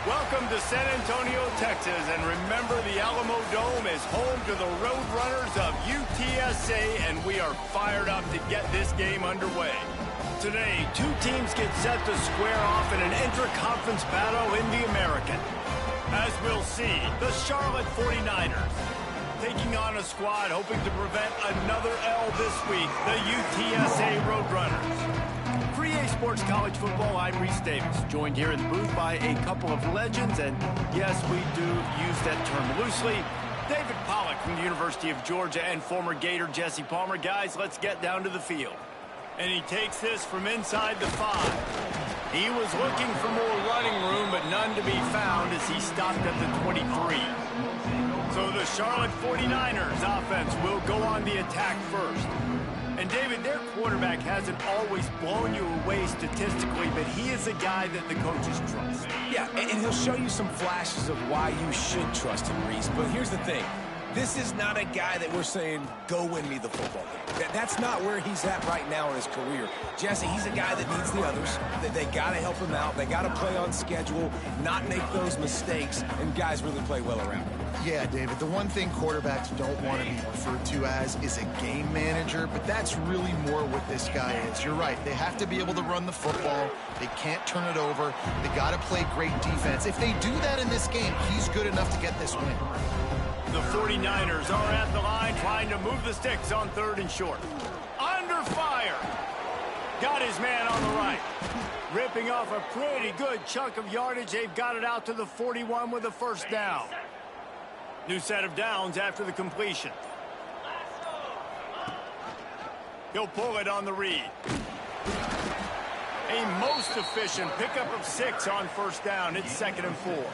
Welcome to San Antonio, Texas, and remember the Alamo Dome is home to the Roadrunners of UTSA, and we are fired up to get this game underway. Today, two teams get set to square off in an intra-conference battle in the American. As we'll see, the Charlotte 49ers taking on a squad hoping to prevent another L this week, the UTSA Roadrunners. For EA Sports College Football, I'm Reese Davis, joined here in the booth by a couple of legends, and yes, we do use that term loosely. David Pollack from the University of Georgia and former Gator Jesse Palmer. Guys, let's get down to the field. And he takes this from inside the 5. He was looking for more running room, but none to be found as he stopped at the 23. So the Charlotte 49ers offense will go on the attack first. And David, their quarterback hasn't always blown you away statistically, but he is a guy that the coaches trust. Yeah, and he'll show you some flashes of why you should trust him, Reese. But here's the thing. This is not a guy that we're saying, go win me the football game. That's not where he's at right now in his career. Jesse, he's a guy that needs the others. They got to help him out. They got to play on schedule, not make those mistakes, and guys really play well around him. Yeah, David, the one thing quarterbacks don't want to be referred to as is a game manager, but that's really more what this guy is. You're right. They have to be able to run the football. They can't turn it over. They got to play great defense. If they do that in this game, he's good enough to get this win. The 49ers are at the line trying to move the sticks on 3rd and short. Under fire. Got his man on the right. Ripping off a pretty good chunk of yardage. They've got it out to the 41 with a first down. New set of downs after the completion. He'll pull it on the read. A most efficient pickup of 6 on first down. It's 2nd and 4.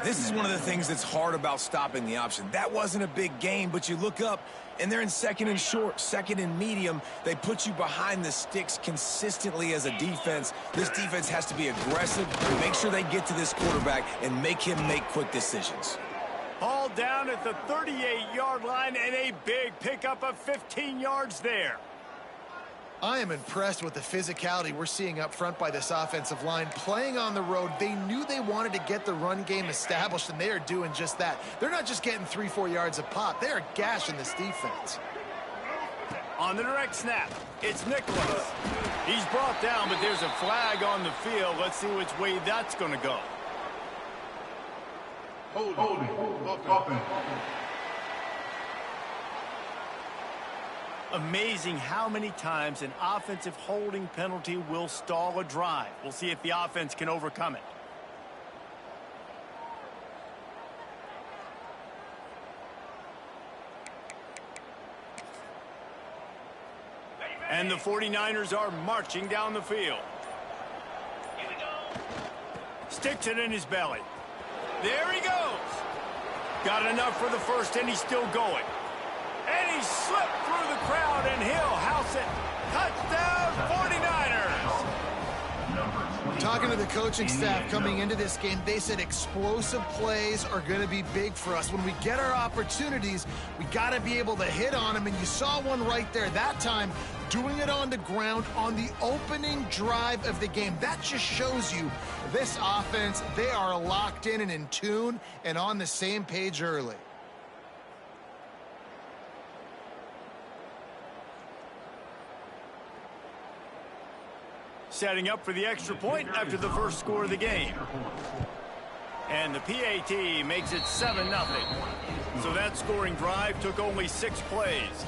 This is one of the things that's hard about stopping the option. That wasn't a big gain, but you look up, and they're in 2nd and short, 2nd and medium. They put you behind the sticks consistently as a defense. This defense has to be aggressive, make sure they get to this quarterback, and make him make quick decisions. All down at the 38-yard line, and a big pickup of 15 yards there. I am impressed with the physicality we're seeing up front by this offensive line. Playing on the road, they knew they wanted to get the run game established, and they are doing just that. They're not just getting 3-4 yards a pop. They are gashing this defense. On the direct snap, it's Nicholas. He's brought down, but there's a flag on the field. Let's see which way that's going to go. Holding. Offense. Amazing how many times an offensive holding penalty will stall a drive. We'll see if the offense can overcome it. And the 49ers are marching down the field. Sticks it in his belly. There he goes. Got enough for the first, and he's still going. And he slipped through the crowd, and he'll house it. Touchdown, 49ers. Talking to the coaching staff coming into this game, they said explosive plays are going to be big for us. When we get our opportunities, we got to be able to hit on them, and you saw one right there. That time, doing it on the ground on the opening drive of the game. That just shows you this offense, they are locked in and in tune and on the same page early. Setting up for the extra point after the first score of the game. And the PAT makes it 7-0. So that scoring drive took only 6 plays.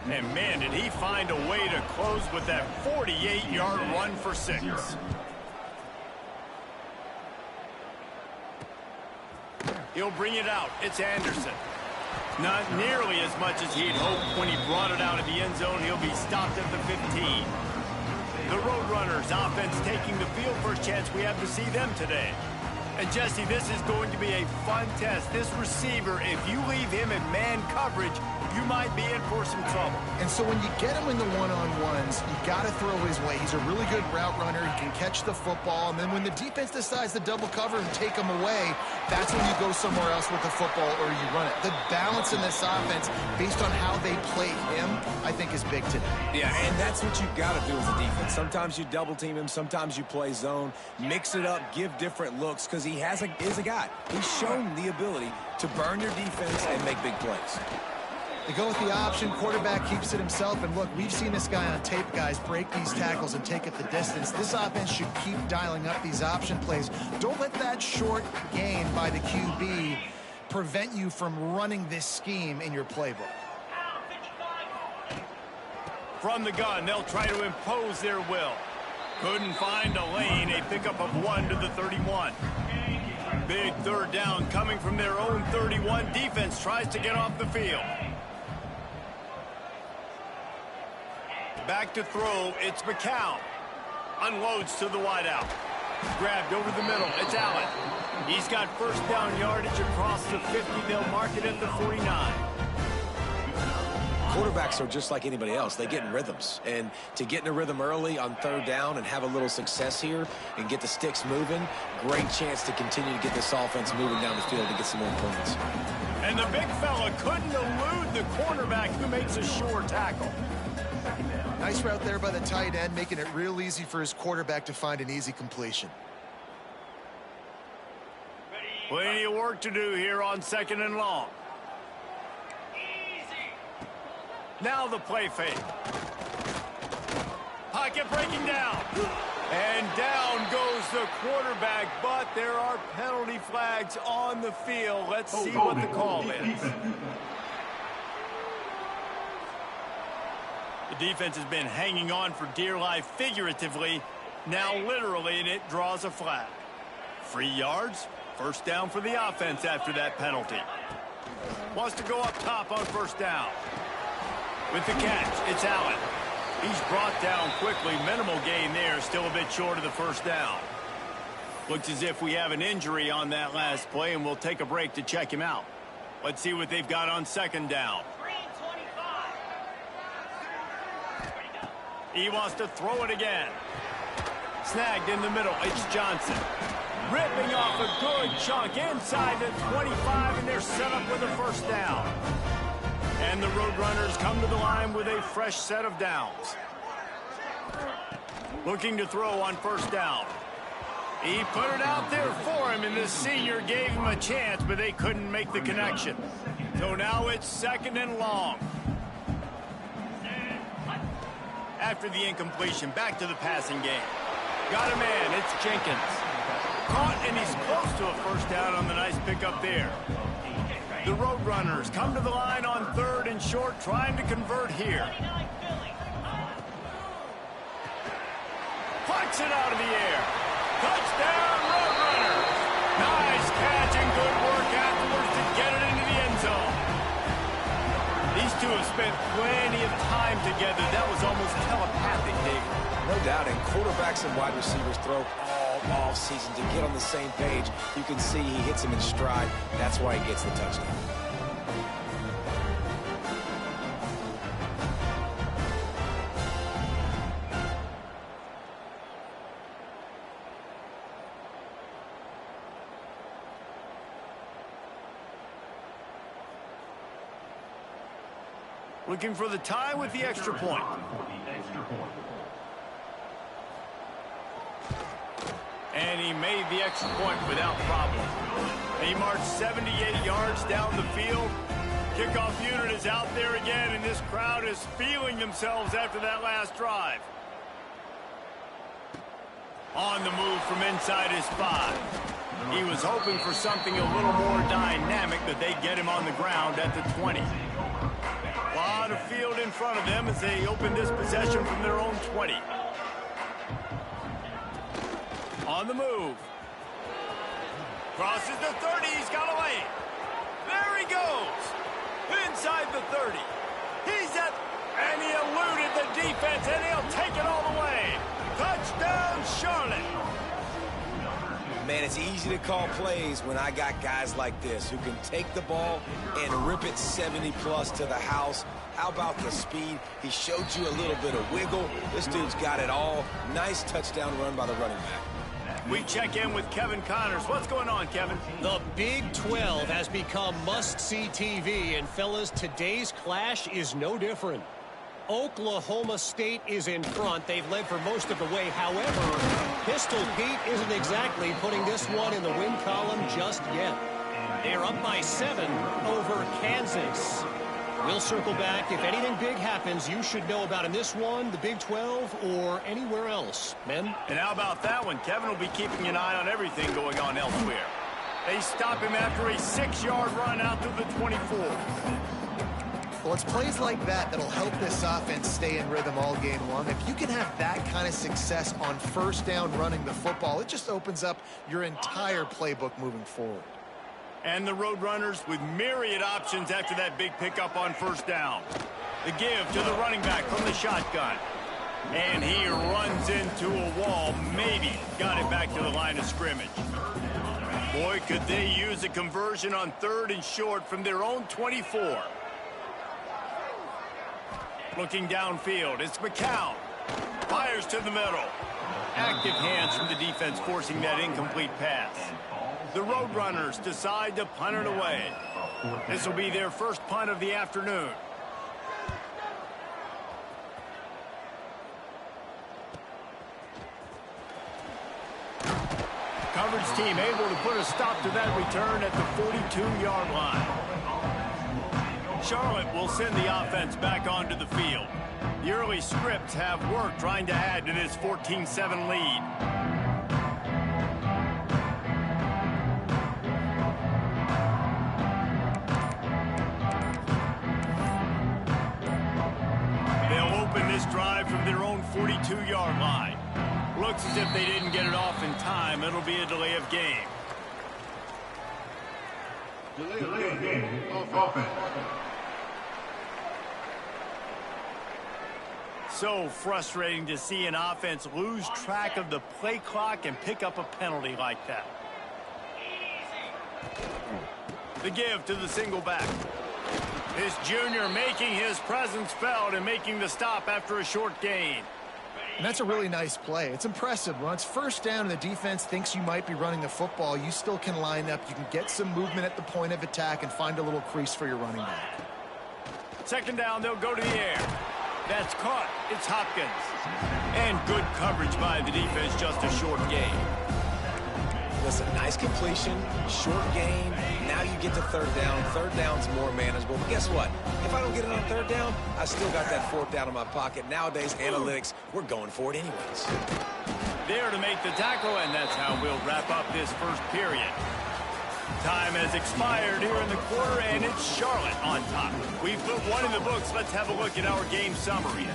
And man, did he find a way to close with that 48-yard run for 6. He'll bring it out. It's Anderson. Not nearly as much as he'd hoped when he brought it out of the end zone. He'll be stopped at the 15. The Roadrunners offense taking the field. First chance we have to see them today. And Jesse, this is going to be a fun test. This receiver, if you leave him in man coverage, you might be in for some trouble. And so when you get him in the one-on-ones, you got to throw his way. He's a really good route runner. He can catch the football. And then when the defense decides to double cover and take him away, that's when you go somewhere else with the football or you run it. The balance in this offense, based on how they play him, I think is big today. Yeah, and that's what you got to do as a defense. Sometimes you double team him. Sometimes you play zone. Mix it up. Give different looks because he is a guy. He's shown the ability to burn your defense and make big plays. They go with the option. Quarterback keeps it himself. And look, we've seen this guy on tape, guys, break these tackles and take it the distance. This offense should keep dialing up these option plays. Don't let that short gain by the QB prevent you from running this scheme in your playbook. From the gun, they'll try to impose their will. Couldn't find a lane. A pickup of 1 to the 31. Big third down coming from their own 31. Defense tries to get off the field. Back to throw, it's McCown. Unloads to the wideout. Grabbed over the middle, it's Allen. He's got first down yardage across the 50. They'll mark it at the 49. Quarterbacks are just like anybody else. They get in rhythms. And to get in a rhythm early on third down and have a little success here and get the sticks moving, great chance to continue to get this offense moving down the field to get some more points. And the big fella couldn't elude the cornerback who makes a sure tackle. Nice route there by the tight end, making it real easy for his quarterback to find an easy completion. Plenty of work to do here on 2nd and long. Now the play fake. Pocket breaking down. And down goes the quarterback, but there are penalty flags on the field. Let's see what the call is. The defense has been hanging on for dear life figuratively, now literally, and it draws a flag. 3 yards, first down for the offense after that penalty. Wants to go up top on first down. With the catch, it's Allen. He's brought down quickly. Minimal gain there, still a bit short of the first down. Looks as if we have an injury on that last play, and we'll take a break to check him out. Let's see what they've got on 2nd down. He wants to throw it again. Snagged in the middle, it's Johnson. Ripping off a good chunk inside the 25, and they're set up with a first down. And the Roadrunners come to the line with a fresh set of downs. Looking to throw on first down. He put it out there for him, and the senior gave him a chance, but they couldn't make the connection. So now it's 2nd and long. After the incompletion, back to the passing game. Got a man, it's Jenkins. Caught, and he's close to a first down on the nice pickup there. The Roadrunners come to the line on 3rd and short, trying to convert here. Plucks it out of the air. Touchdown, Roadrunners! Nice catch and good work afterwards to get it into the end zone. These two have spent plenty of time together. That was almost telepathic, Dave. No doubt, and quarterbacks and wide receivers throw all off season to get on the same page. You can see he hits him in stride. That's why he gets the touchdown. Looking for the tie with the extra point. And he made the extra point without problem. He marched 78 yards down the field. Kickoff unit is out there again, and this crowd is feeling themselves after that last drive. On the move from inside his 5. He was hoping for something a little more dynamic, but they get him on the ground at the 20. A lot of field in front of them as they open this possession from their own 20. On the move. Crosses the 30. He's got a lane. There he goes. Inside the 30. He's at, and he eluded the defense, and he'll take it all the way. Touchdown, Charlotte. Man, it's easy to call plays when I got guys like this who can take the ball and rip it 70-plus to the house. How about the speed? He showed you a little bit of wiggle. This dude's got it all. Nice touchdown run by the running back. We check in with Kevin Connors. What's going on, Kevin? The Big 12 has become must-see TV, and fellas, today's clash is no different. Oklahoma State is in front. They've led for most of the way. However, Pistol Pete isn't exactly putting this one in the win column just yet. They're up by 7 over Kansas. We'll circle back. If anything big happens, you should know about in this one, the Big 12, or anywhere else. Men? And how about that one? Kevin will be keeping an eye on everything going on elsewhere. They stop him after a 6-yard run out to the 24. Well, it's plays like that that'll help this offense stay in rhythm all game long. If you can have that kind of success on first down running the football, it just opens up your entire playbook moving forward. And the Roadrunners with myriad options after that big pickup on first down. The give to the running back from the shotgun. And he runs into a wall. Maybe got it back to the line of scrimmage. Boy, could they use a conversion on 3rd and short from their own 24. Looking downfield, it's McCown. Fires to the middle. Active hands from the defense forcing that incomplete pass. The Roadrunners decide to punt it away. This will be their first punt of the afternoon. Coverage team able to put a stop to that return at the 42-yard line. Charlotte will send the offense back onto the field. The early scripts have worked trying to add to this 14-7 lead. They'll open this drive from their own 42-yard line. Looks as if they didn't get it off in time. It'll be a delay of game. Delay of game. Offense. So frustrating to see an offense lose track of the play clock and pick up a penalty like that. The give to the single back. This junior making his presence felt and making the stop after a short gain. And that's a really nice play. It's impressive. When it's first down and the defense thinks you might be running the football, you still can line up. You can get some movement at the point of attack and find a little crease for your running back. Second down, they'll go to the air. That's caught. It's Hopkins. And good coverage by the defense, just a short gain. Listen, nice completion, short gain. Now you get to third down. Third down's more manageable. But guess what? If I don't get it on third down, I still got that fourth down in my pocket. Nowadays, analytics, we're going for it anyways. There to make the tackle, and that's how we'll wrap up this first period. Time has expired here in the quarter, and it's Charlotte on top. We've put one in the books. Let's have a look at our game summary.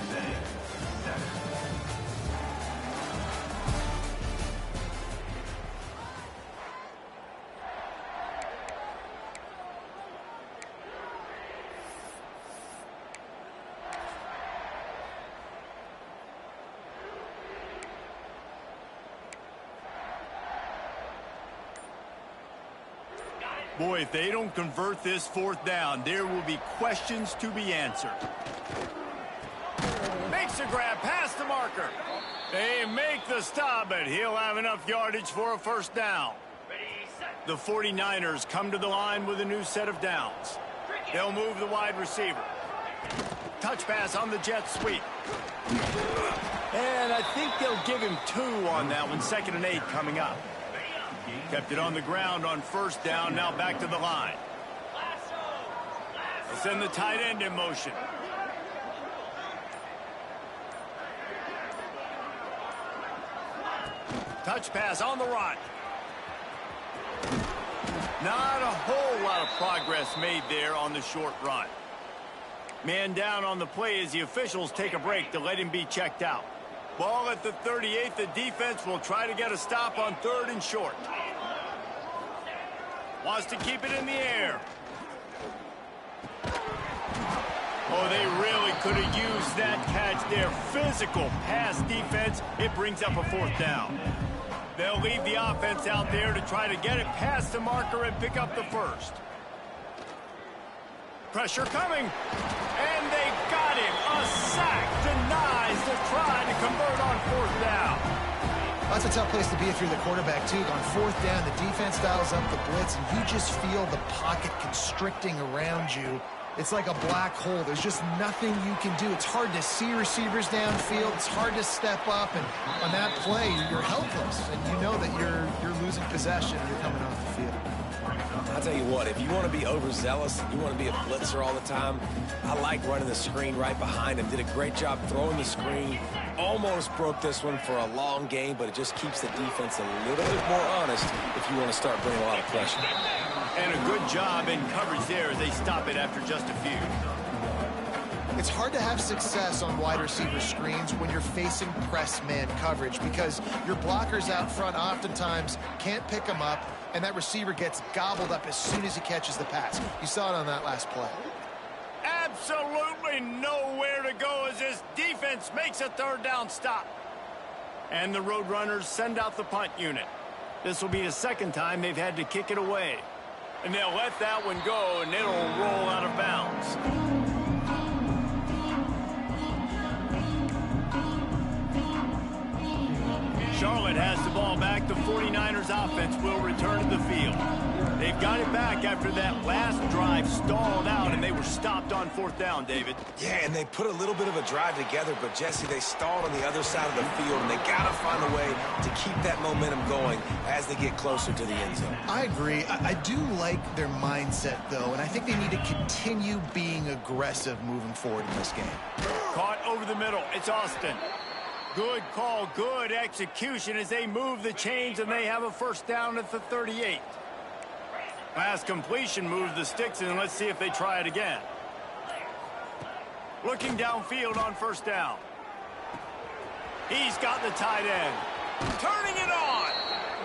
Boy, if they don't convert this fourth down, there will be questions to be answered. Makes a grab past the marker. They make the stop, but he'll have enough yardage for a first down. The 49ers come to the line with a new set of downs. They'll move the wide receiver. Touch pass on the jet sweep. And I think they'll give him 2 on that one. 2nd and 8 coming up. Kept it on the ground on first down, now back to the line. They'll send the tight end in motion. Touch pass on the run. Not a whole lot of progress made there on the short run. Man down on the play as the officials take a break to let him be checked out. Ball at the 38. The defense will try to get a stop on 3rd and short. Wants to keep it in the air. Oh, they really could have used that catch there. Physical pass defense. It brings up a 4th down. They'll leave the offense out there to try to get it past the marker and pick up the first. Pressure coming. And they got him. A sack denies the try to convert on fourth down. That's a tough place to be if you're the quarterback, too. On fourth down, the defense dials up the blitz, and you just feel the pocket constricting around you. It's like a black hole. There's just nothing you can do. It's hard to see receivers downfield. It's hard to step up, and on that play, you're helpless, and you know that you're losing possession and you're coming off the field. I'll tell you what, if you want to be overzealous, you want to be a blitzer all the time, I like running the screen right behind him. Did a great job throwing the screen. Almost broke this one for a long game, but it just keeps the defense a little bit more honest if you want to start bringing a lot of pressure. And a good job in coverage there as they stop it after just a few. It's hard to have success on wide receiver screens when you're facing press man coverage because your blockers out front oftentimes can't pick them up, and that receiver gets gobbled up as soon as he catches the pass. You saw it on that last play. Absolutely nowhere to go as this defense makes a third down stop. And the Roadrunners send out the punt unit. This will be the second time they've had to kick it away. And they'll let that one go, and it'll roll out of bounds. Charlotte has the ball back. The 49ers offense will return to the field. They've got it back after that last drive stalled out, and they were stopped on fourth down, David. Yeah, and they put a little bit of a drive together, but, Jesse, they stalled on the other side of the field, and they got to find a way to keep that momentum going as they get closer to the end zone. I agree. I do like their mindset, though, and I think they need to continue being aggressive moving forward in this game. Caught over the middle. It's Austin. Good call, good execution as they move the chains, and they have a first down at the 38. Pass completion moves the sticks, and let's see if they try it again. Looking downfield on first down. He's got the tight end. Turning it on.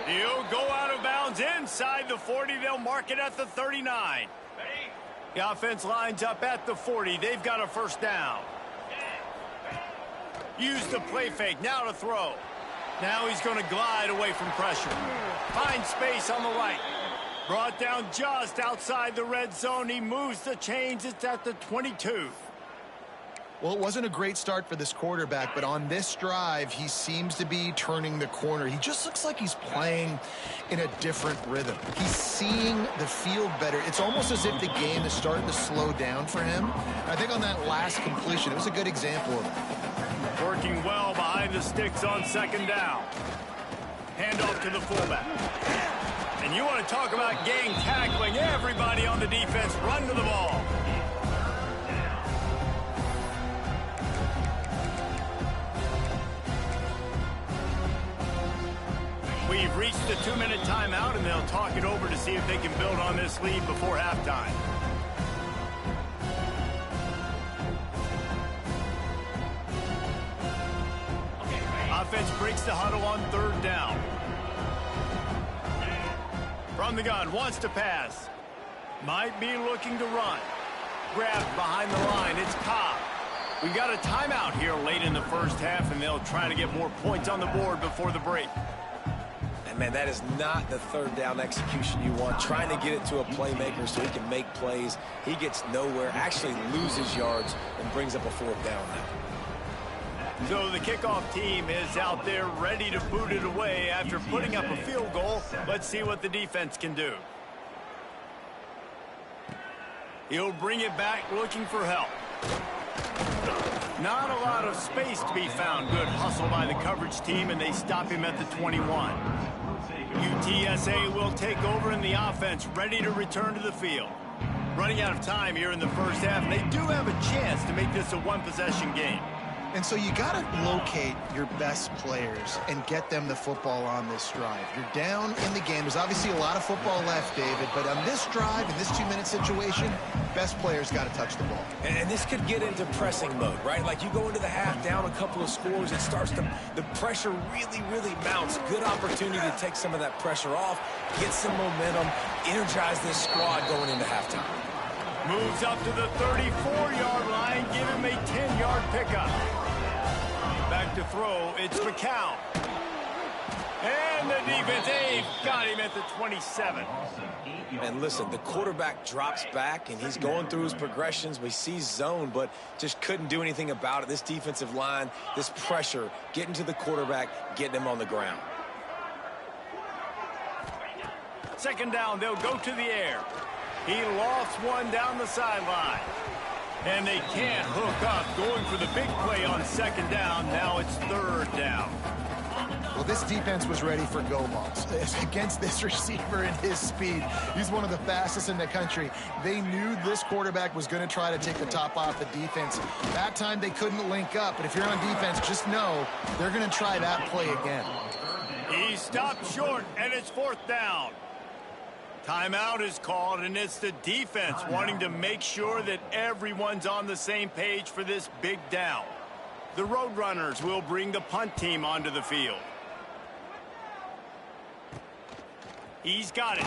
He'll go out of bounds inside the 40. They'll mark it at the 39. The offense lines up at the 40. They've got a first down. Use the play fake. Now to throw. Now he's going to glide away from pressure. Find space on the right. Brought down just outside the red zone. He moves the chains. It's at the 22. Well, it wasn't a great start for this quarterback, but on this drive, he seems to be turning the corner. He just looks like he's playing in a different rhythm. He's seeing the field better. It's almost as if the game is starting to slow down for him. I think on that last completion, it was a good example of it. Working well behind the sticks on second down. Handoff to the fullback. And you want to talk about gang tackling. Everybody on the defense run to the ball. We've reached the 2-minute timeout, and they'll talk it over to see if they can build on this lead before halftime. Offense breaks the huddle on third down. From the gun, wants to pass. Might be looking to run. Grabbed behind the line, it's Cobb. We've got a timeout here late in the first half, and they'll try to get more points on the board before the break. And, man, that is not the third down execution you want. Trying to get it to a playmaker so he can make plays. He gets nowhere, actually loses yards, and brings up a fourth down now. So the kickoff team is out there ready to boot it away after putting up a field goal. Let's see what the defense can do. He'll bring it back looking for help. Not a lot of space to be found. Good hustle by the coverage team, and they stop him at the 21. UTSA will take over in the offense, ready to return to the field. Running out of time here in the first half, and they do have a chance to make this a one-possession game. And so you got to locate your best players and get them the football on this drive. You're down in the game. There's obviously a lot of football left, David, but on this drive, in this 2-minute situation, best players got to touch the ball. And this could get into pressing mode, right? Like you go into the half down a couple of scores, it starts to, the pressure really mounts. Good opportunity to take some of that pressure off, get some momentum, energize this squad going into halftime. Moves up to the 34-yard line, give him a 10-yard pickup. Back to throw, it's McCown. And the defense, they've got him at the 27. And listen, the quarterback drops back, and he's going through his progressions. We see zone, but just couldn't do anything about it. This defensive line, this pressure, getting to the quarterback, getting him on the ground. Second down, they'll go to the air. He lost one down the sideline. And they can't hook up, going for the big play on second down. Now it's third down. Well, this defense was ready for go balls against this receiver and his speed. He's one of the fastest in the country. They knew this quarterback was going to try to take the top off the defense. That time they couldn't link up, but if you're on defense, just know they're going to try that play again. He stopped short, and it's fourth down. Timeout is called, and it's the defense wanting to make sure that everyone's on the same page for this big down. The Roadrunners will bring the punt team onto the field. He's got it.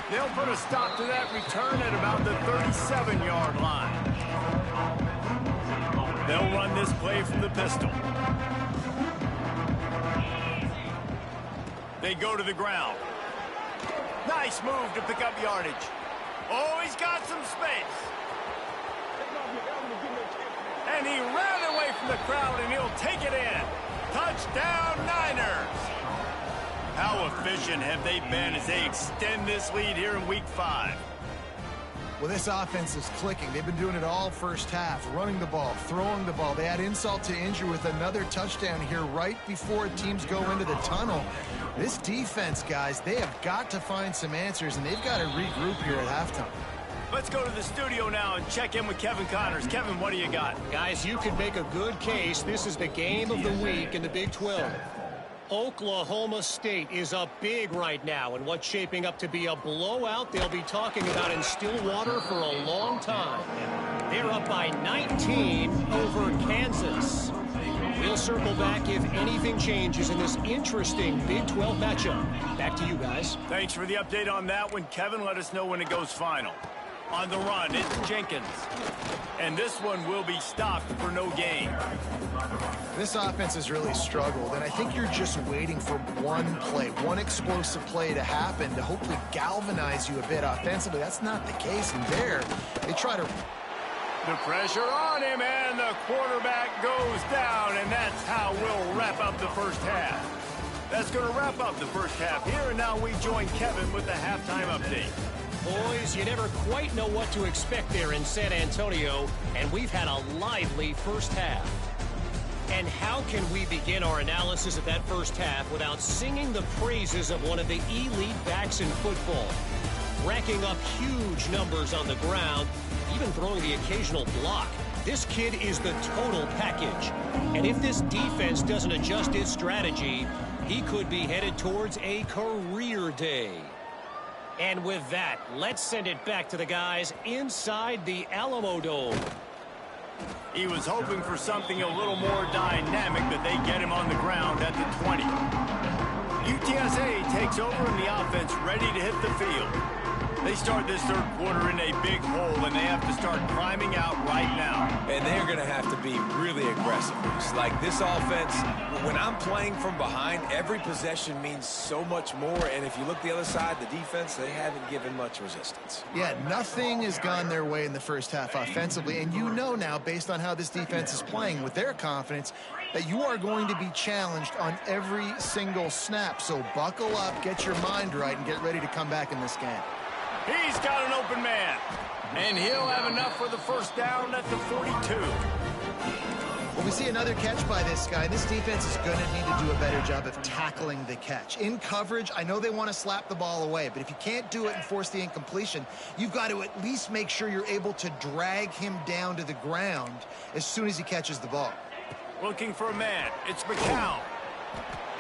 They'll put a stop to that return at about the 37-yard line. They'll run this play from the pistol. They go to the ground. Nice move to pick up yardage. Oh, he's got some space. And he ran away from the crowd, and he'll take it in. Touchdown, Niners. How efficient have they been as they extend this lead here in Week 5? Well, this offense is clicking. They've been doing it all first half, running the ball, throwing the ball. They add insult to injury with another touchdown here right before teams go into the tunnel. This defense, guys, they have got to find some answers, and they've got to regroup here at halftime. Let's go to the studio now and check in with Kevin Connors. Kevin, what do you got? Guys, you could make a good case. This is the game of the week in the Big 12. Oklahoma State is up big right now in what's shaping up to be a blowout they'll be talking about in Stillwater for a long time. They're up by 19 over Kansas. We'll circle back if anything changes in this interesting Big 12 matchup. Back to you guys. Thanks for the update on that one, Kevin. Let us know when it goes final. On the run, it's Jenkins. And this one will be stopped for no gain. This offense has really struggled, and I think you're just waiting for one play, one explosive play to happen to hopefully galvanize you a bit offensively. That's not the case, and there they try to... The pressure on him, and the quarterback goes down, and that's how we'll wrap up the first half. That's going to wrap up the first half here, and now we join Kevin with the halftime update. Boys, you never quite know what to expect there in San Antonio, and we've had a lively first half. And how can we begin our analysis of that first half without singing the praises of one of the elite backs in football? Racking up huge numbers on the ground, even throwing the occasional block. This kid is the total package. And if this defense doesn't adjust its strategy, he could be headed towards a career day. And with that, let's send it back to the guys inside the Alamo Dome. He was hoping for something a little more dynamic, but they get him on the ground at the 20. UTSA takes over in the offense, ready to hit the field. They start this third quarter in a big hole, and they have to start climbing out right now. And they're going to have to be really aggressive. It's like this offense, when I'm playing from behind, every possession means so much more. And if you look the other side, the defense, they haven't given much resistance. Yeah, nothing has gone their way in the first half offensively. And you know now, based on how this defense is playing with their confidence, that you are going to be challenged on every single snap. So buckle up, get your mind right, and get ready to come back in this game. He's got an open man, and he'll have enough for the first down at the 42. Well, we see another catch by this guy. This defense is going to need to do a better job of tackling the catch. In coverage, I know they want to slap the ball away, but if you can't do it and force the incompletion, you've got to at least make sure you're able to drag him down to the ground as soon as he catches the ball. Looking for a man. It's McCown.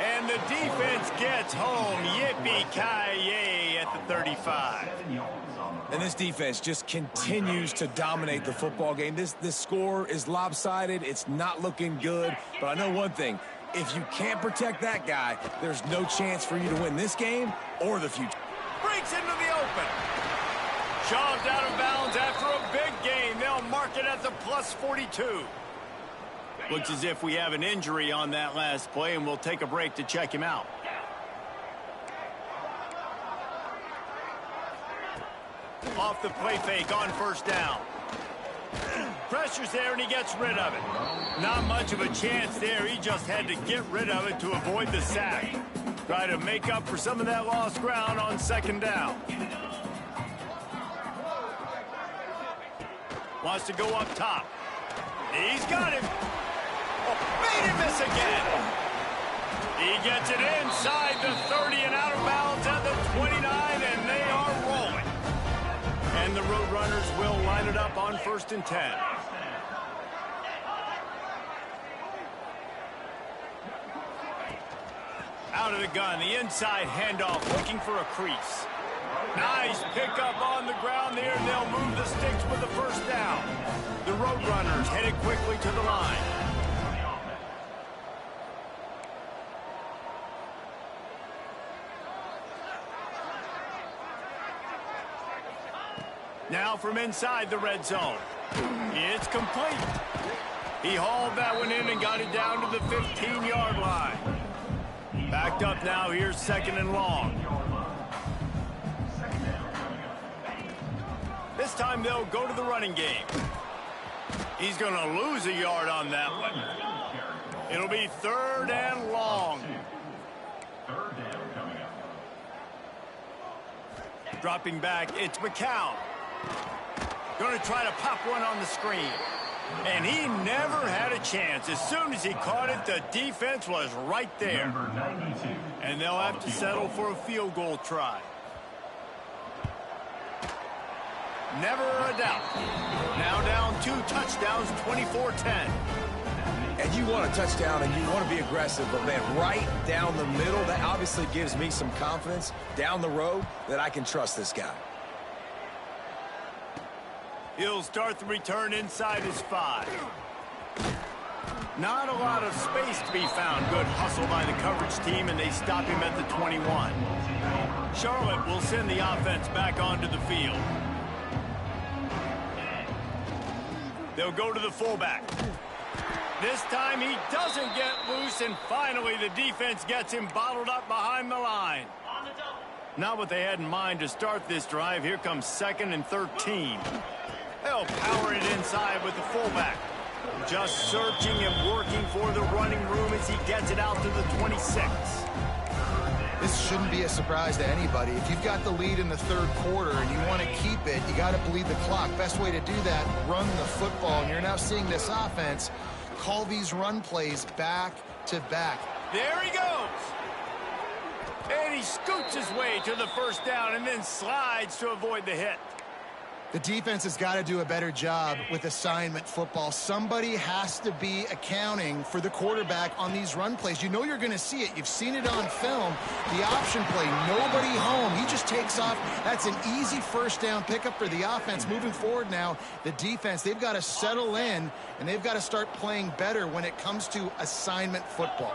And the defense gets home. Yippee-ki-yay at the 35. And this defense just continues to dominate the football game. This score is lopsided. It's not looking good. But I know one thing. If you can't protect that guy, there's no chance for you to win this game or the future. Breaks into the open. Shoved out of bounds after a big gain. They'll mark it at the plus 42. Looks as if we have an injury on that last play, and we'll take a break to check him out. Off the play fake on first down. Pressure's there, and he gets rid of it. Not much of a chance there. He just had to get rid of it to avoid the sack. Try to make up for some of that lost ground on second down. Wants to go up top. He's got him. Oh, made him miss again. He gets it inside the 30 and out of bounds at the 29, and they are rolling. And the Roadrunners will line it up on 1st and 10. Out of the gun, the inside handoff, looking for a crease. Nice pickup on the ground there, and they'll move the sticks with the first down. The Roadrunners headed quickly to the line. Now from inside the red zone. It's complete. He hauled that one in and got it down to the 15-yard line. Backed up now, here's 2nd and long. This time they'll go to the running game. He's going to lose a yard on that one. It'll be 3rd and long. Dropping back, it's McCown. Going to try to pop one on the screen. And he never had a chance. As soon as he caught it, the defense was right there. And they'll have to settle for a field goal try. Never a doubt. Now down 2 touchdowns, 24-10. And you want a touchdown and you want to be aggressive, but man, right down the middle, that obviously gives me some confidence down the road that I can trust this guy. He'll start the return inside his 5. Not a lot of space to be found. Good hustle by the coverage team, and they stop him at the 21. Charlotte will send the offense back onto the field. They'll go to the fullback. This time he doesn't get loose, and finally the defense gets him bottled up behind the line. Not what they had in mind to start this drive. Here comes 2nd and 13. They'll power it inside with the fullback. Just searching and working for the running room as he gets it out to the 26. This shouldn't be a surprise to anybody. If you've got the lead in the 3rd quarter and you want to keep it, you got to bleed the clock. Best way to do that, run the football. And you're now seeing this offense call these run plays back to back. There he goes. And he scoots his way to the first down and then slides to avoid the hit. The defense has got to do a better job with assignment football. Somebody has to be accounting for the quarterback on these run plays. You know you're going to see it. You've seen it on film. The option play, nobody home. He just takes off. That's an easy first down pickup for the offense. Moving forward now, the defense, they've got to settle in, and they've got to start playing better when it comes to assignment football.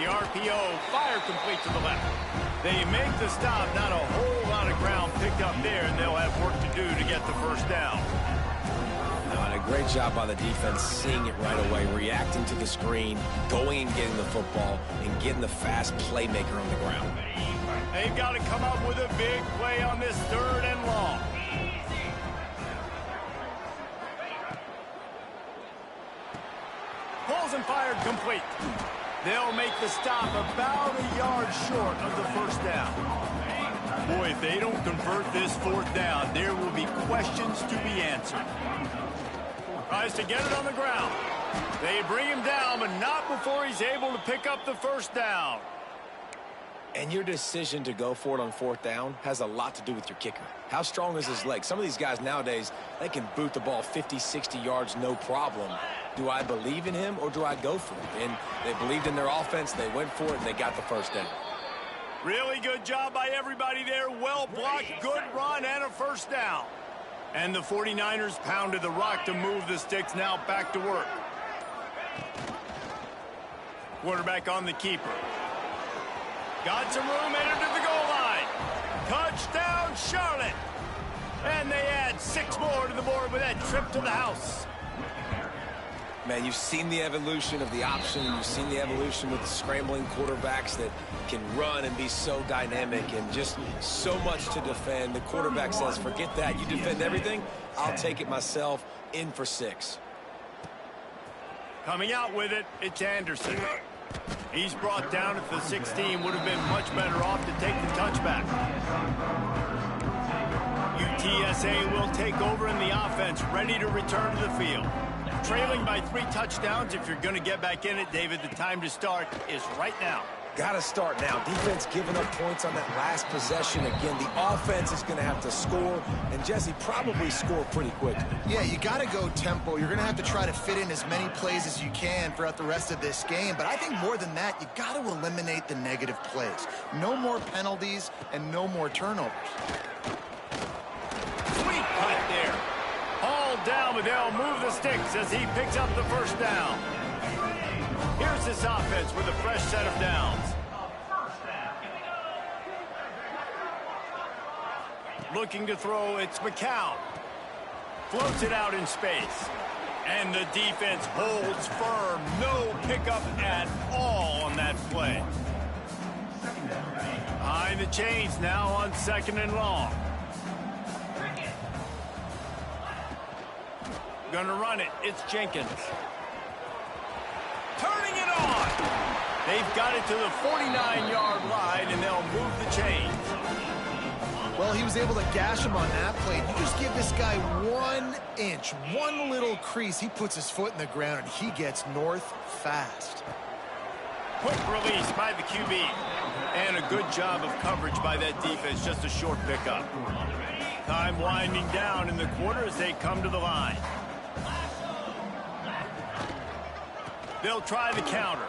The RPO, fire complete to the left. They make the stop, not a whole lot of ground picked up there, and they'll have work to do to get the first down. And a great job by the defense seeing it right away, reacting to the screen, going and getting the football, and getting the fast playmaker on the ground. They've got to come up with a big play on this 3rd and long. Pulls and fired complete. They'll make the stop about a yard short of the first down. Boy, if they don't convert this 4th down, there will be questions to be answered. Tries to get it on the ground. They bring him down, but not before he's able to pick up the first down. And your decision to go for it on 4th down has a lot to do with your kicker. How strong is his leg? Some of these guys nowadays, they can boot the ball 50, 60 yards, no problem. Do I believe in him or do I go for it? And they believed in their offense, they went for it, and they got the first down. Really good job by everybody there. Well blocked, good run, and a first down. And the 49ers pounded the rock to move the sticks. Now back to work. Quarterback on the keeper. Got some room, entered to the goal line. Touchdown, Charlotte. And they add 6 more to the board with that trip to the house. Man, you've seen the evolution of the option, and you've seen the evolution with the scrambling quarterbacks that can run and be so dynamic and just so much to defend. The quarterback says, forget that. You defend everything, I'll take it myself. In for 6. Coming out with it, it's Anderson. He's brought down at the 16. Would have been much better off to take the touchback. UTSA will take over in the offense, ready to return to the field. Trailing by 3 touchdowns. If you're going to get back in it, David, the time to start is right now. Got to start now. Defense giving up points on that last possession. Again, the offense is going to have to score, and Jesse probably score pretty quickly. Yeah, you got to go tempo. You're going to have to try to fit in as many plays as you can throughout the rest of this game. But I think more than that, you got to eliminate the negative plays. No more penalties and no more turnovers. Sweet cut there. All down, but they'll move the sticks as he picks up the first down. Here's this offense with a fresh set of downs. Looking to throw, it's McCown. Floats it out in space. And the defense holds firm. No pickup at all on that play. Behind the chains now on 2nd and long. Gonna run it. It's Jenkins. Turning it on. They've got it to the 49-yard line, and they'll move the chains. Well, he was able to gash him on that play. You just give this guy 1 inch, one little crease. He puts his foot in the ground, and he gets north fast. Quick release by the QB. And a good job of coverage by that defense. Just a short pickup. Time winding down in the quarter as they come to the line. They'll try the counter.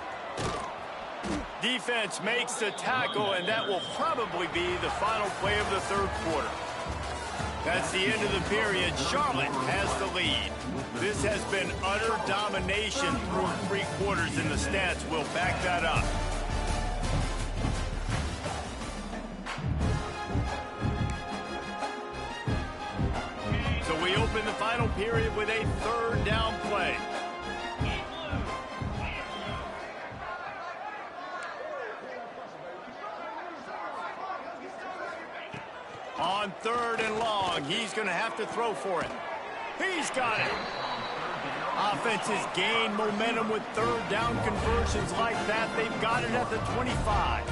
Defense makes the tackle, and that will probably be the final play of the 3rd quarter. That's the end of the period. Charlotte has the lead. This has been utter domination through 3 quarters, and the stats will back that up. So we open the final period with a 3rd down play. On 3rd and long, he's going to have to throw for it. He's got it. Offense has gained momentum with 3rd down conversions like that. They've got it at the 25.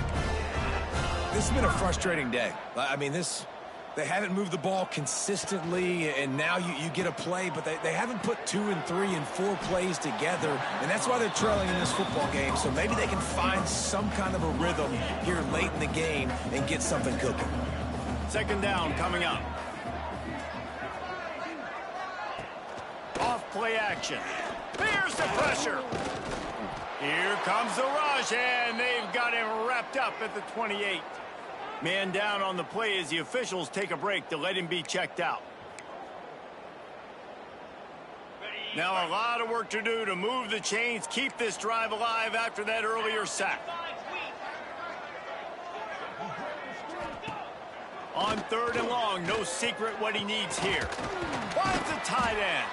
This has been a frustrating day. I mean, they haven't moved the ball consistently, and now you get a play, but they haven't put 2 and 3 and 4 plays together, and that's why they're trailing in this football game. So maybe they can find some kind of a rhythm here late in the game and get something cooking. 2nd down coming up. Off play action. Here's the pressure. Here comes the rush, and they've got him wrapped up at the 28. Man down on the play as the officials take a break to let him be checked out. Now a lot of work to do to move the chains, keep this drive alive after that earlier sack. On 3rd and long, no secret what he needs here. Finds the tight end.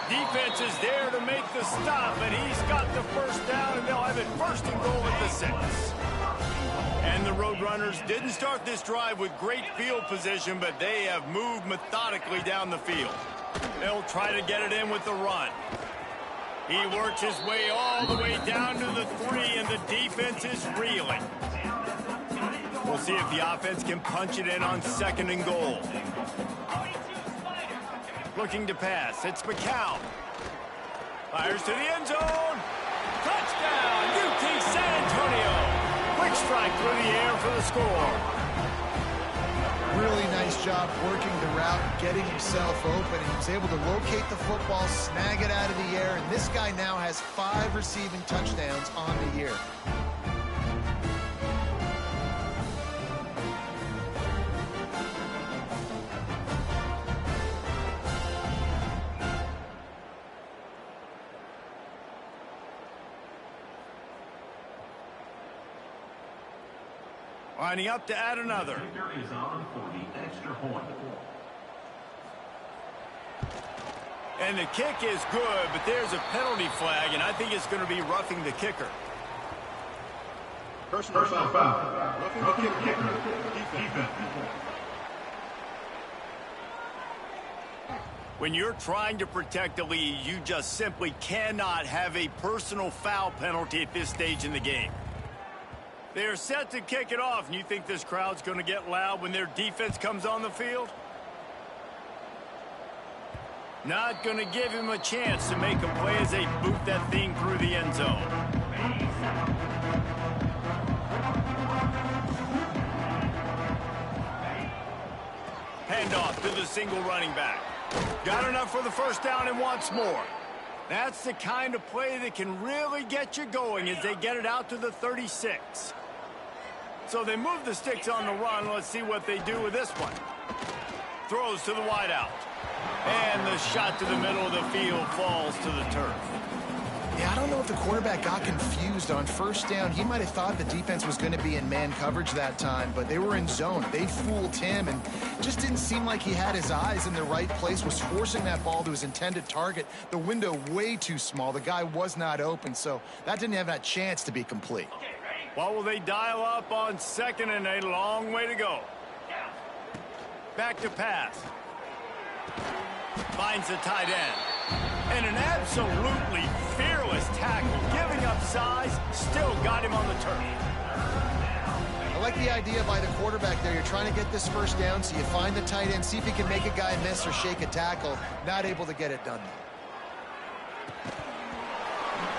Defense is there to make the stop, and he's got the first down, and they'll have it 1st and goal at the 6. And the Roadrunners didn't start this drive with great field position, but they have moved methodically down the field. They'll try to get it in with the run. He works his way all the way down to the 3, and the defense is reeling. We'll see if the offense can punch it in on 2nd and goal. Looking to pass. It's McCown. Fires to the end zone. Touchdown, UT San Antonio. Quick strike through the air for the score. Really nice job working the route, getting himself open. He was able to locate the football, snag it out of the air, and this guy now has 5 receiving touchdowns on the year. Lining up to add another. And the kick is good, but there's a penalty flag, and I think it's going to be roughing the kicker. Personal foul. Roughing the kicker. Defense. When you're trying to protect the lead, you just simply cannot have a personal foul penalty at this stage in the game. They're set to kick it off, and you think this crowd's going to get loud when their defense comes on the field? Not going to give him a chance to make a play as they boot that thing through the end zone. Handoff to the single running back. Got enough for the first down and wants more. That's the kind of play that can really get you going as they get it out to the 36. So they move the sticks on the run. Let's see what they do with this one. Throws to the wideout. And the shot to the middle of the field falls to the turf. Yeah, I don't know if the quarterback got confused on first down. He might have thought the defense was going to be in man coverage that time, but they were in zone. They fooled him, and just didn't seem like he had his eyes in the right place, was forcing that ball to his intended target. The window way too small. The guy was not open, so that didn't have that chance to be complete. What will they dial up on second and a long way to go? Back to pass. Finds the tight end. And an absolutely fearless tackle, giving up size, still got him on the turf. I like the idea by the quarterback there. You're trying to get this first down, so you find the tight end, see if he can make a guy miss or shake a tackle. Not able to get it done.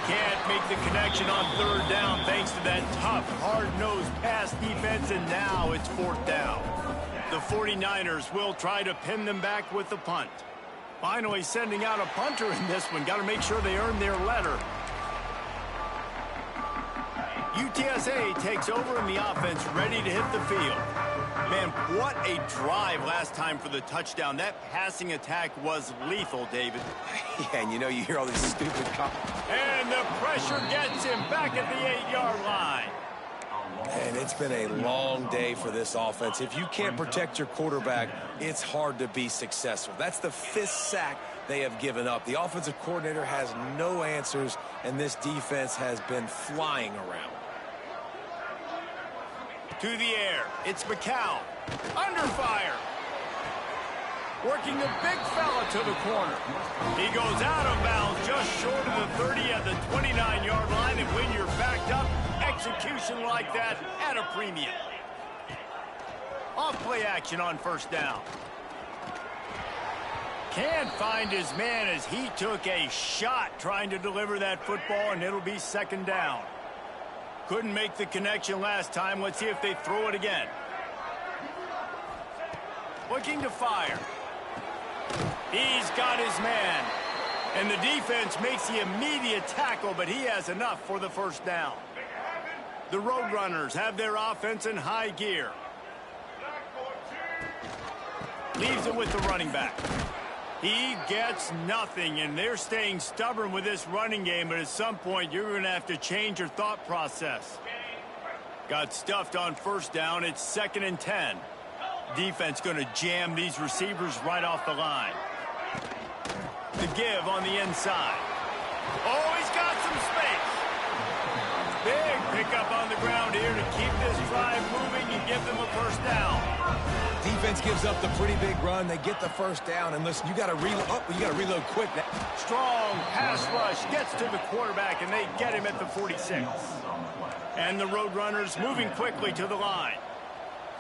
Can't make the connection on third down thanks to that tough, hard-nosed pass defense, and now it's fourth down. The 49ers will try to pin them back with the punt. Finally sending out a punter in this one. Got to make sure they earn their letter. UTSA takes over in the offense, ready to hit the field. Man, what a drive last time for the touchdown. That passing attack was lethal, David. Yeah, and you know, you hear all these stupid And the pressure gets him back at the 8-yard line. And it's been a long day for this offense. If you can't protect your quarterback, it's hard to be successful. That's the 5th sack they have given up. The offensive coordinator has no answers, and this defense has been flying around. To the air, it's McCown. Under fire. Working the big fella to the corner. He goes out of bounds just short of the 30 at the 29-yard line, and when you're backed up, execution like that at a premium. Off play action on first down. Can't find his man as he took a shot trying to deliver that football, and it'll be second down. Couldn't make the connection last time. Let's see if they throw it again. Looking to fire. He's got his man. And the defense makes the immediate tackle, but he has enough for the first down. The Roadrunners have their offense in high gear. Leaves it with the running back. He gets nothing, and they're staying stubborn with this running game, but at some point you're going to have to change your thought process. Got stuffed on first down. It's 2nd and 10. Defense going to jam these receivers right off the line. The give on the inside. Oh, he's got some space. Big pickup on the ground here to keep this drive moving and give them a first down. Defense gives up the pretty big run. They get the first down, and listen, you got to reload. Oh, you got to reload quick. Strong pass rush gets to the quarterback, and they get him at the 46. And the Roadrunners moving quickly to the line.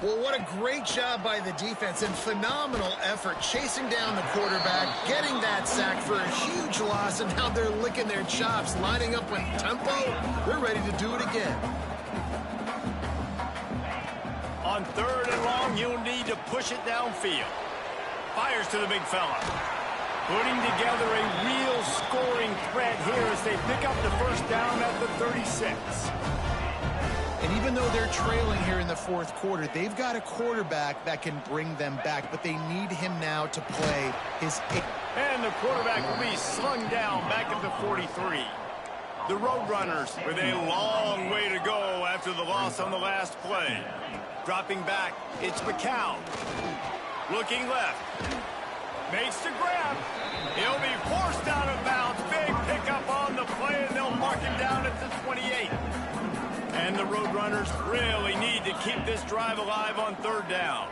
Well, what a great job by the defense and phenomenal effort chasing down the quarterback, getting that sack for a huge loss, and now they're licking their chops, lining up with tempo. They're ready to do it again. On third and long, you'll need to push it downfield. Fires to the big fella. Putting together a real scoring threat here as they pick up the first down at the 36. And even though they're trailing here in the fourth quarter, they've got a quarterback that can bring them back, but they need him now to play his... And the quarterback will be slung down back at the 43. The Roadrunners with a long way to go after the loss on the last play. Dropping back, it's McCown. Looking left. Makes the grab. He'll be forced out of bounds. Big pickup on the play, and they'll mark him down at the 28. And the Roadrunners really need to keep this drive alive on third down.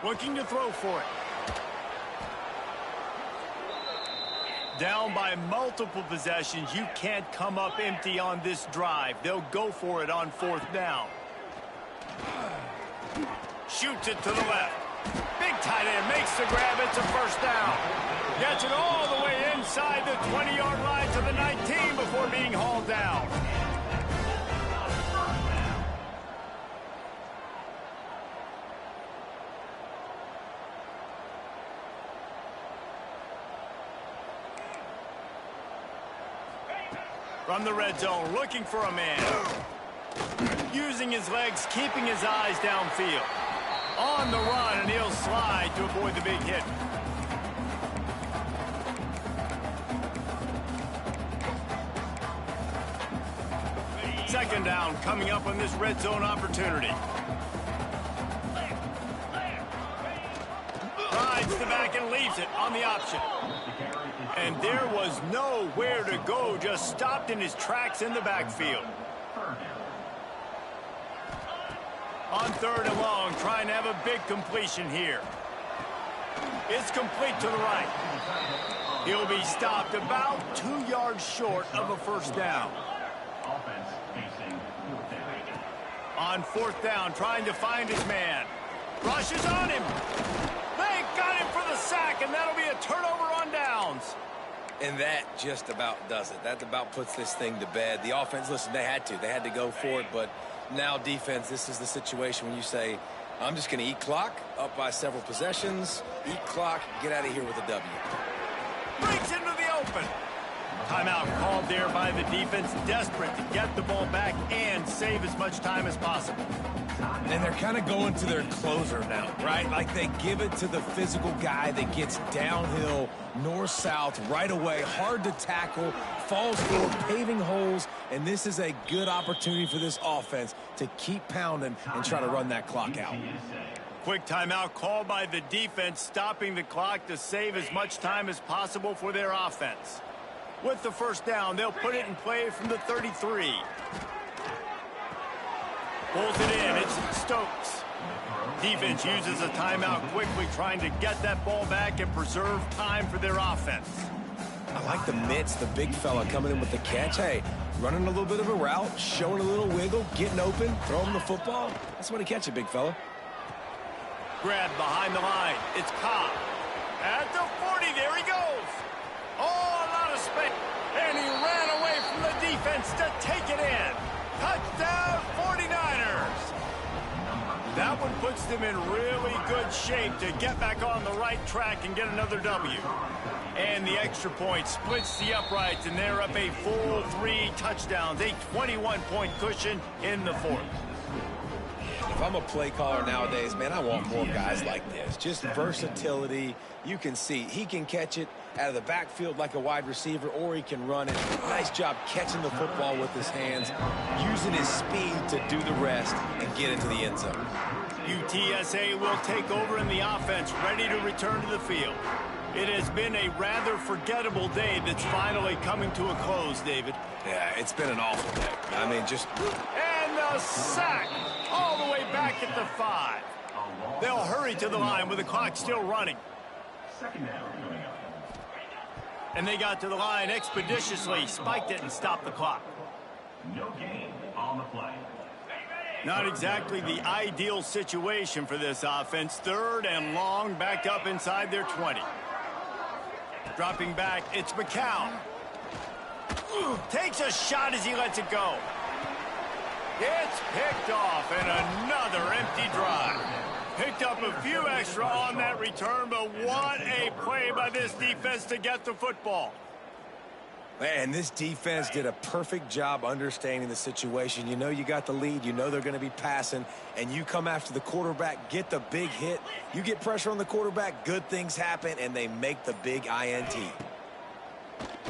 Looking to throw for it. Down by multiple possessions, you can't come up empty on this drive. They'll go for it on fourth down. Shoots it to the left. Big tight end makes the grab. It's a first down. Gets it all the way inside the 20-yard line to the 19 before being hauled down. From the red zone, looking for a man. Using his legs, keeping his eyes downfield. On the run, and he'll slide to avoid the big hit. Second down coming up on this red zone opportunity. Rides the back and leaves it on the option. And there was nowhere to go, just stopped in his tracks in the backfield. On third and long, trying to have a big completion here. It's complete to the right. He'll be stopped about 2 yards short of a first down. On fourth down, trying to find his man. Rushes on him. They got him for the sack, and that'll be a turnover on downs. And that just about does it. That about puts this thing to bed. The offense, listen, they had to go for it, but now defense, this is the situation when you say, I'm just going to eat clock, up by several possessions, eat clock, get out of here with a W. Breaks into the open. Timeout called there by the defense, desperate to get the ball back and save as much time as possible. And they're kind of going to their closer now, right? Like they give it to the physical guy that gets downhill, north-south, right away, hard to tackle, falls forward, paving holes, and this is a good opportunity for this offense to keep pounding and try to run that clock out. Quick timeout called by the defense, stopping the clock to save as much time as possible for their offense. With the first down, they'll put it in play from the 33. Pulls it in. It's Stokes. Defense uses a timeout quickly, trying to get that ball back and preserve time for their offense. I like the mitts, the big fella coming in with the catch. Hey, running a little bit of a route, showing a little wiggle, getting open, throw him the football. That's when he catch it, big fella. Grab behind the line. It's Cobb. At the 40, there he goes. Oh, a lot of space. And he ran away from the defense to take it in. Touchdown, 49ers. That one puts them in really good shape to get back on the right track and get another W. And the extra point splits the uprights, and they're up a full 3 touchdowns, a 21-point cushion in the fourth. If I'm a play caller nowadays, man, I want more guys like this. Just versatility. You can see he can catch it out of the backfield like a wide receiver, or he can run it. Nice job catching the football with his hands, using his speed to do the rest and get into the end zone. UTSA will take over in the offense, ready to return to the field. It has been a rather forgettable day that's finally coming to a close, David. Yeah, it's been an awful day. I mean, just... And the sack all the way back at the 5. They'll hurry to the line with the clock still running. And they got to the line expeditiously, spiked it, and stopped the clock. No gain on the play. Not exactly the ideal situation for this offense. Third and long, backed up inside their 20. Dropping back, it's McCown. Takes a shot as he lets it go. It's picked off, and another empty drive. Picked up a few extra on that return, but what a play by this defense to get the football. Man, this defense did a perfect job understanding the situation. You know you got the lead. You know they're going to be passing, and you come after the quarterback, get the big hit. You get pressure on the quarterback, good things happen, and they make the big INT.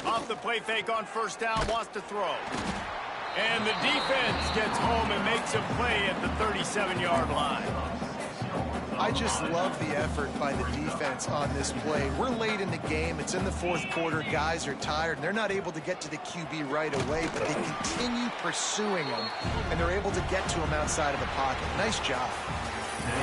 Off the play fake on first down, wants to throw. And the defense gets home and makes a play at the 37-yard line. I just love the effort by the defense on this play. We're late in the game. It's in the fourth quarter. Guys are tired, and they're not able to get to the QB right away, but they continue pursuing him, and they're able to get to him outside of the pocket. Nice job.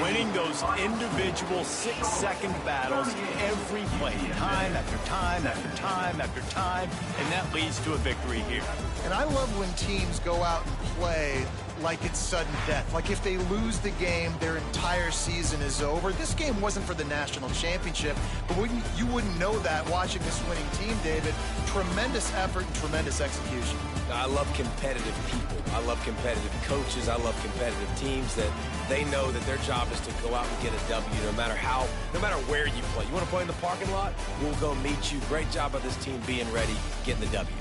Winning those individual 6-second battles every play, time after time after time after time, and that leads to a victory here. And I love when teams go out and play like it's sudden death. Like if they lose the game, their entire season is over. This game wasn't for the national championship, but you wouldn't know that watching this winning team, David. Tremendous effort and tremendous execution. I love competitive people. I love competitive coaches. I love competitive teams that they know that their job is to go out and get a W no matter where you play. You want to play in the parking lot? We'll go meet you. Great job by this team being ready, getting the W.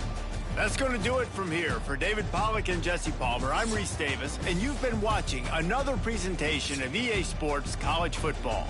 That's going to do it from here. For David Pollack and Jesse Palmer, I'm Reese Davis, and you've been watching another presentation of EA Sports College Football.